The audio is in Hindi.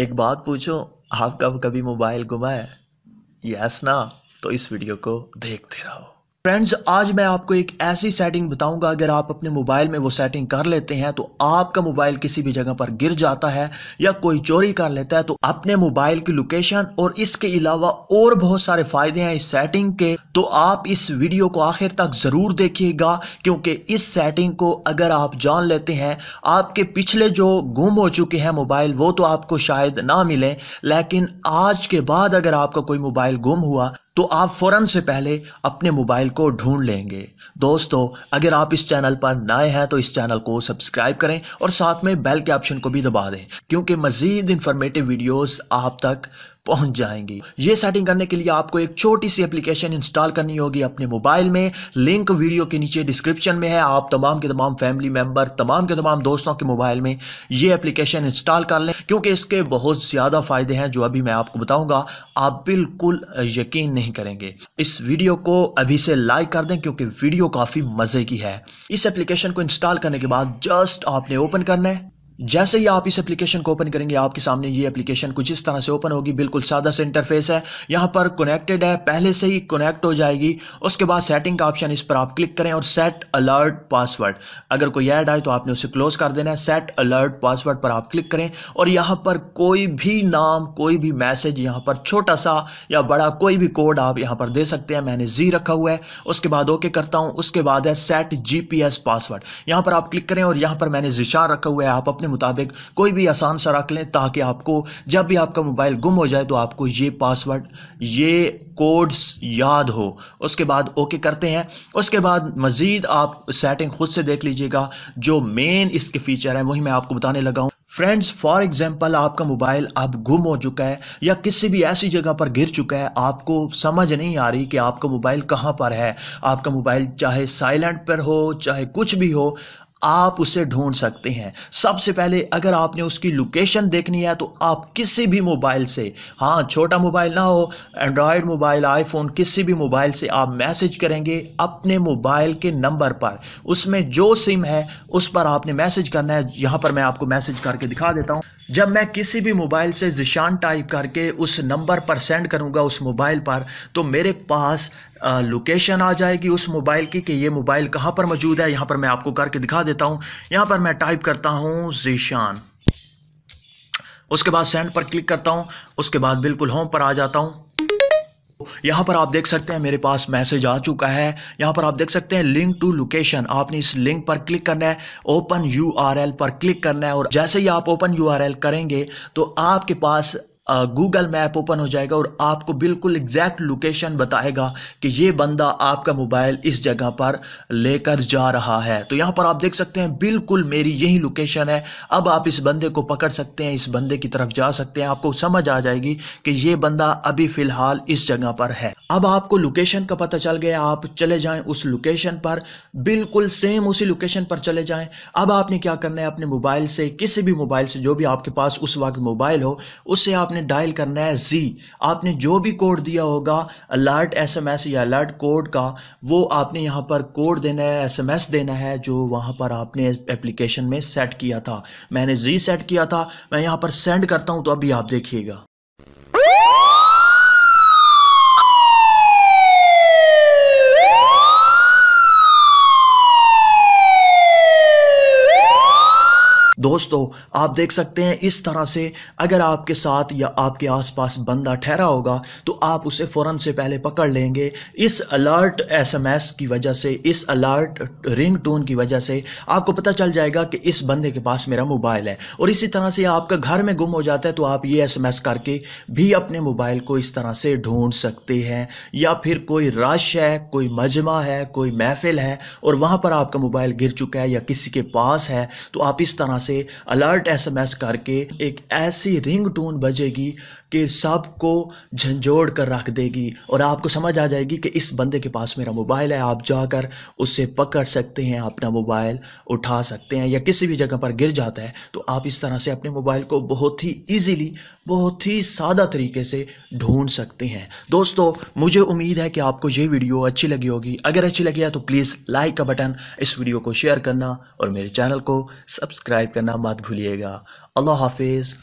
एक बात पूछो, आपका कभी मोबाइल गुमा है? यस ना? तो इस वीडियो को देखते रहो। फ्रेंड्स, आज मैं आपको एक ऐसी सेटिंग बताऊंगा, अगर आप अपने मोबाइल में वो सेटिंग कर लेते हैं तो आपका मोबाइल किसी भी जगह पर गिर जाता है या कोई चोरी कर लेता है तो अपने मोबाइल की लोकेशन और इसके अलावा और बहुत सारे फायदे हैं इस सेटिंग के। तो आप इस वीडियो को आखिर तक जरूर देखिएगा, क्योंकि इस सेटिंग को अगर आप जान लेते हैं, आपके पिछले जो गुम हो चुके हैं मोबाइल वो तो आपको शायद ना मिले, लेकिन आज के बाद अगर आपका कोई मोबाइल गुम हुआ तो आप फौरन से पहले अपने मोबाइल को ढूंढ लेंगे। दोस्तों, अगर आप इस चैनल पर नए हैं तो इस चैनल को सब्सक्राइब करें और साथ में बेल के ऑप्शन को भी दबा दें, क्योंकि मजीद इंफॉर्मेटिव वीडियोस आप तक पहुंच जाएंगी। ये सेटिंग करने के लिए आपको एक छोटी सी एप्लीकेशन इंस्टॉल करनी होगी अपने मोबाइल में। लिंक वीडियो के नीचे डिस्क्रिप्शन में है। आप तमाम के तमाम फैमिली मेंबर, तमाम के तमाम दोस्तों के मोबाइल में ये एप्लीकेशन इंस्टॉल कर लें, क्योंकि इसके बहुत ज़्यादा फायदे हैं जो अभी मैं आपको बताऊंगा। आप बिल्कुल यकीन नहीं करेंगे। इस वीडियो को अभी से लाइक कर दें, क्योंकि वीडियो काफ़ी मज़े की है। इस एप्लीकेशन को इंस्टॉल करने के बाद जस्ट आपने ओपन करना है। जैसे ही आप इस एप्लीकेशन को ओपन करेंगे, आपके सामने ये एप्लीकेशन कुछ इस तरह से ओपन होगी। बिल्कुल सादा सा इंटरफेस है। यहाँ पर कनेक्टेड है, पहले से ही कनेक्ट हो जाएगी। उसके बाद सेटिंग का ऑप्शन, इस पर आप क्लिक करें और सेट अलर्ट पासवर्ड, अगर कोई ऐड आए तो आपने उसे क्लोज कर देना है। सेट अलर्ट पासवर्ड पर आप क्लिक करें और यहाँ पर कोई भी नाम, कोई भी मैसेज, यहाँ पर छोटा सा या बड़ा कोई भी कोड आप यहाँ पर दे सकते हैं। मैंने जी रखा हुआ है। उसके बाद ओके करता हूँ। उसके बाद है सेट जीपीएस पासवर्ड, यहाँ पर आप क्लिक करें और यहाँ पर मैंने ज़िशान रखा हुआ है। आप अपने मुताबिक कोई भी आसान सा रख लें, ताकि आपको जब भी आपका मोबाइल गुम हो जाए तो आपको ये पासवर्ड, ये कोड्स याद हो। उसके बाद ओके करते हैं। उसके बाद मजीद आप सेटिंग खुद से देख लीजिएगा। जो मेन इसके फीचर हैं वही मैं आपको बताने लगा हूं। फ्रेंड्स, फॉर एग्जाम्पल आपका मोबाइल अब गुम हो चुका है या किसी भी ऐसी जगह पर गिर चुका है, आपको समझ नहीं आ रही कि आपका मोबाइल कहाँ पर है। आपका मोबाइल चाहे साइलेंट पर हो, चाहे कुछ भी हो, आप उसे ढूंढ सकते हैं। सबसे पहले अगर आपने उसकी लोकेशन देखनी है तो आप किसी भी मोबाइल से, हाँ छोटा मोबाइल ना हो, एंड्रॉयड मोबाइल, आईफोन, किसी भी मोबाइल से आप मैसेज करेंगे अपने मोबाइल के नंबर पर। उसमें जो सिम है उस पर आपने मैसेज करना है। यहाँ पर मैं आपको मैसेज करके दिखा देता हूँ। जब मैं किसी भी मोबाइल से ज़िशान टाइप करके उस नंबर पर सेंड करूंगा उस मोबाइल पर, तो मेरे पास लोकेशन आ जाएगी उस मोबाइल की कि ये मोबाइल कहाँ पर मौजूद है। यहाँ पर मैं आपको करके दिखा देता हूँ। यहाँ पर मैं टाइप करता हूँ ज़िशान, उसके बाद सेंड पर क्लिक करता हूँ। उसके बाद बिल्कुल होम पर आ जाता हूँ। यहाँ पर आप देख सकते हैं मेरे पास मैसेज आ चुका है। यहाँ पर आप देख सकते हैं लिंक टू लोकेशन। आपने इस लिंक पर क्लिक करना है, ओपन यूआरएल पर क्लिक करना है और जैसे ही आप ओपन यूआरएल करेंगे तो आपके पास गूगल मैप ओपन हो जाएगा और आपको बिल्कुल एग्जैक्ट लोकेशन बताएगा कि ये बंदा आपका मोबाइल इस जगह पर लेकर जा रहा है। तो यहाँ पर आप देख सकते हैं बिल्कुल मेरी यही लोकेशन है। अब आप इस बंदे को पकड़ सकते हैं, इस बंदे की तरफ जा सकते हैं। आपको समझ आ जाएगी कि ये बंदा अभी फिलहाल इस जगह पर है। अब आपको लोकेशन का पता चल गया, आप चले जाएं उस लोकेशन पर, बिल्कुल सेम उसी लोकेशन पर चले जाएं। अब आपने क्या करना है, अपने मोबाइल से, किसी भी मोबाइल से जो भी आपके पास उस वक्त मोबाइल हो, उससे आपने डायल करना है जी। आपने जो भी कोड दिया होगा अलर्ट एसएमएस या अलर्ट कोड का, वो आपने यहाँ पर कोड देना है, एसएमएस देना है जो वहाँ पर आपने एप्लीकेशन में सेट किया था। मैंने जी सेट किया था। मैं यहाँ पर सेंड करता हूँ तो अभी आप देखिएगा। दोस्तों, आप देख सकते हैं इस तरह से अगर आपके साथ या आपके आसपास बंदा ठहरा होगा तो आप उसे फ़ौरन से पहले पकड़ लेंगे। इस अलर्ट एसएमएस की वजह से, इस अलर्ट रिंगटोन की वजह से आपको पता चल जाएगा कि इस बंदे के पास मेरा मोबाइल है। और इसी तरह से आपका घर में गुम हो जाता है तो आप ये एसएमएस करके भी अपने मोबाइल को इस तरह से ढूंढ सकते हैं। या फिर कोई रश है, कोई मजमा है, कोई महफिल है और वहाँ पर आपका मोबाइल गिर चुका है या किसी के पास है, तो आप इस तरह से अलर्ट एसएमएस करके एक ऐसी रिंगटोन बजेगी कि सबको झंझोड़ कर रख देगी और आपको समझ आ जाएगी कि इस बंदे के पास मेरा मोबाइल है। आप जाकर उससे पकड़ सकते हैं, अपना मोबाइल उठा सकते हैं। या किसी भी जगह पर गिर जाता है तो आप इस तरह से अपने मोबाइल को बहुत ही ईजीली, बहुत ही सादा तरीके से ढूंढ सकते हैं। दोस्तों, मुझे उम्मीद है कि आपको ये वीडियो अच्छी लगी होगी। अगर अच्छी लगी है तो प्लीज़ लाइक का बटन, इस वीडियो को शेयर करना और मेरे चैनल को सब्सक्राइब करना मत भूलिएगा। अल्लाह हाफिज़।